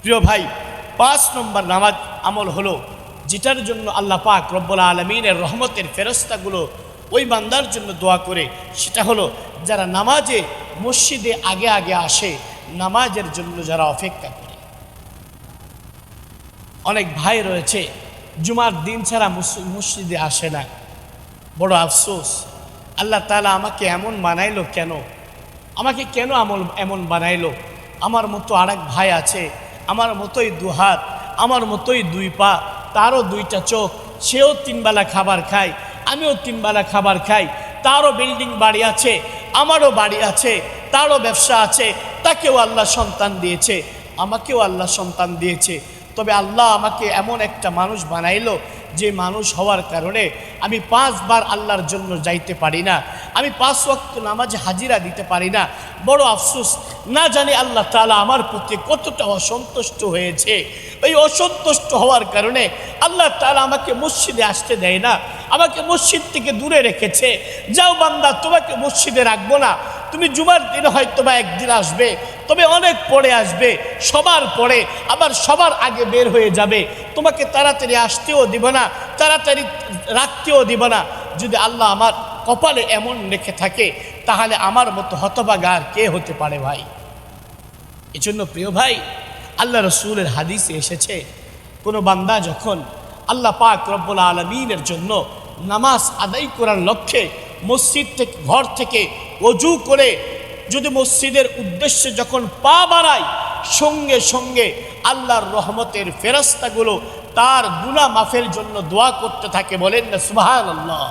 প্রিয় ভাই, 5 নম্বর নামাজ আমল হলো যেটার জন্য আল্লাহ পাক রব্বুল আলামিনের রহমতের ফেরেশতাগুলো ওই বান্দার জন্য দোয়া করে, সেটা হলো যারা নামাজে মসজিদে আগে আগে আসে, নামাজের জন্য যারা অপেক্ষা করে। অনেক ভাই রয়েছে জুমার দিন ছাড়া মসজিদে আসে না, বড় আফসোস। আল্লাহ তাআলা আমাকে এমন বানাইলো কেন, আমাকে কেন এমন বানাইলো? আমার মতো আরেক ভাই আছে, আমার মতোই 2 হাত, আমার মতোই 2 পা, তারও 2টা চোখ, সেও 3 বেলা খাবার খায়, আমিও 3 বেলা খাবার খাই, তারও বিল্ডিং বাড়ি আছে, আমারও বাড়ি আছে, তারও ব্যবসা আছে, তাকেও আল্লাহ সন্তান দিয়েছে, আমাকেও আল্লাহ সন্তান দিয়েছে। তবে আল্লাহ আমাকে এমন একটা মানুষ বানাইলো যে মানুষ হওয়ার কারণে আমি 5 বার আল্লাহর জন্য যাইতে পারি না, আমি 5 ওয়াক্ত নামাজে হাজিরা দিতে পারি না। বড় আফসোস, না জানি আল্লাহ তাআলা আমার প্রতি কতটা অসন্তুষ্ট হয়েছে। ওই অসন্তুষ্ট হওয়ার কারণে আল্লাহ তাআলা আমাকে মসজিদে আসতে দেয় না, আমাকে মসজিদ থেকে দূরে রেখেছে। যাও বান্দা, তোমাকে মসজিদে রাখবো না, তুমি জুমার দিন হয়তো বা একদিন আসবে, তবে অনেক পরে আসবে, সবার পরে, আবার সবার আগে বের হয়ে যাবে, তোমাকে তাড়াতাড়ি আসতেও দিব না, তাড়াতাড়ি রাখতেও দিব না। যদি আল্লাহ আমার কপালে এমন লেখে থাকে, তাহলে আমার মতো হতভাগা আর কে হতে পারে ভাই? এজন্য প্রিয় ভাই, আল্লাহ রসুলের হাদিসে এসেছে, কোনো বান্দা যখন আল্লাহ পাক রব্বুল আলামিনের জন্য নামাজ আদায় করার লক্ষ্যে মসজিদ থেকে, ঘর থেকে ওযু করে যদি মসজিদের উদ্দেশ্যে যখন পা বাড়ায়, সঙ্গে সঙ্গে আল্লাহর রহমতের ফেরেশতাগুলো তার গুনাহ মাফের জন্য দোয়া করতে থাকে। বলেন না সুবহানাল্লাহ।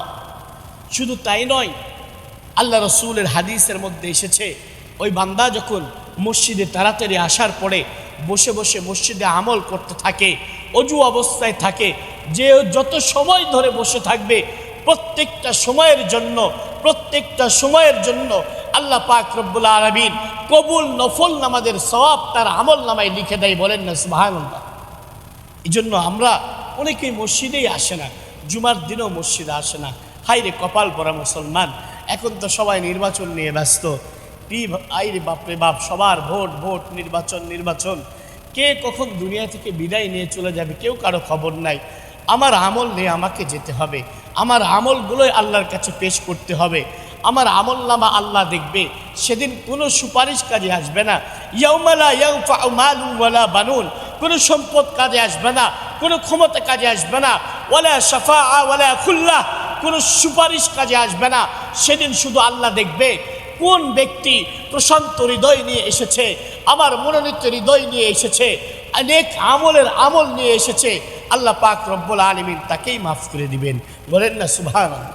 শুধু তাই নয়, আল্লাহ রসুলের হাদিসের মধ্যে এসেছে, ওই বান্দা যখন মসজিদে তাড়াতাড়ি আসার পরে বসে বসে মসজিদে আমল করতে থাকে, অজু অবস্থায় থাকে, যে যত সময় ধরে বসে থাকবে, প্রত্যেকটা সময়ের জন্য আল্লাহ পাক রব্বুল আলামিন কবুল নফল নামাজের সওয়াব তার আমল নামায় লিখে দেয়। বলেন না সুবহানাল্লাহ। এই জন্য আমরা অনেকেই মসজিদেই আসে না, জুমার দিনেও মসজিদে আসে না। হাই রে কপাল পরা মুসলমান, এখন তো সবাই নির্বাচন নিয়ে ব্যস্ত। আইরে বাপরে বাপ, সবার ভোট, নির্বাচন, কে কখন দুনিয়া থেকে বিদায় নিয়ে চলে যাবে কেউ কারো খবর নাই। আমার আমল নিয়ে আমাকে যেতে হবে, আমার আমলগুলোই আল্লাহর কাছে পেশ করতে হবে। আমার আমল নামা আল্লাহ দেখবে, সেদিন কোনো সুপারিশ কাজে আসবে না। ইয়াউমা লা ইয়ানফাউ মালুন ওয়ালা বানুন, কোনো সম্পদ কাজে আসবে না, কোনো ক্ষমতা কাজে আসবে না, ওয়ালা শাফাআ ওয়ালা খুল্লাহ, কোনো সুপারিশ কাজে আসবে না। সেদিন শুধু আল্লাহ দেখবে কোন ব্যক্তি প্রশান্ত হৃদয় নিয়ে এসেছে, আমার মনোনীত হৃদয় নিয়ে এসেছে, অনেক আমল নিয়ে এসেছে। আল্লাহ পাক রব্বুল আলামিন তাকেই মাফ করে দিবেন। বলেন না সুবহানাল্লাহ।